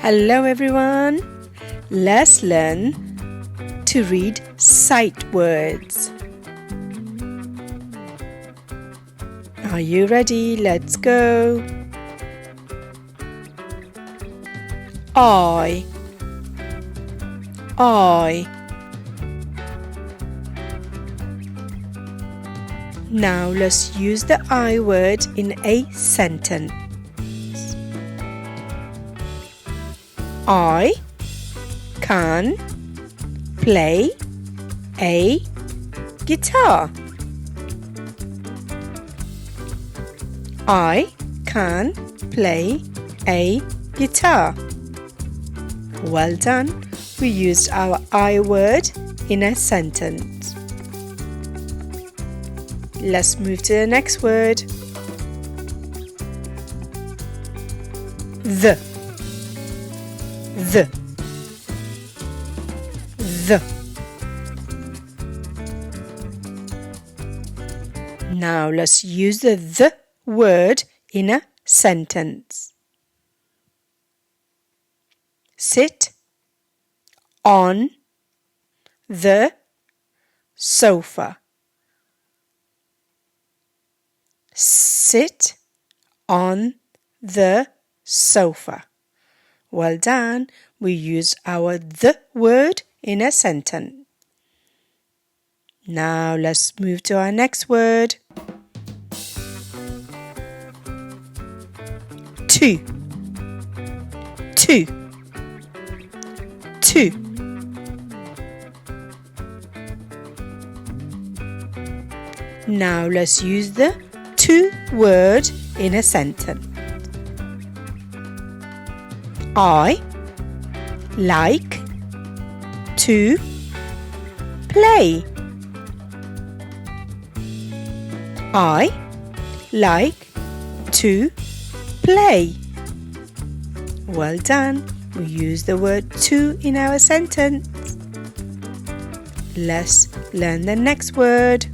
Hello everyone. Let's learn to read sight words. Are you ready? Let's go. I. Now let's use the I word in a sentence. I can play a guitar. I can play a guitar. Well done. We used our I word in a sentence. Let's move to the next word. The. Now let's use the word in a sentence. Sit on the sofa. Sit on the sofa. Well done. We use our the word in a sentence. Now let's move to our next word. Two. Now let's use the to word in a sentence. I like to play. I like to play. Well done. We use the word to in our sentence. Let's learn the next word.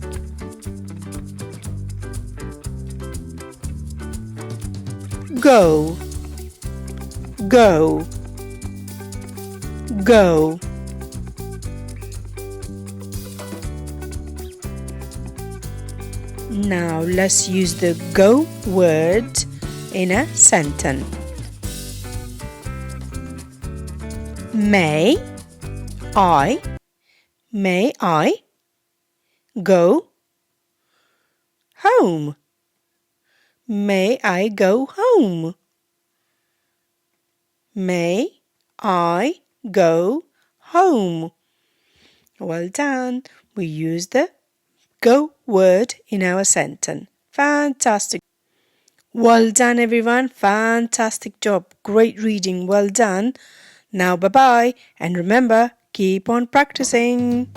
Go. Now let's use the go word in a sentence. May I go home? May I go home? May I go home? Well done. We use the go word in our sentence. Fantastic. Well done everyone. Fantastic job. Great reading. Well done. Now bye-bye. And remember, keep on practicing.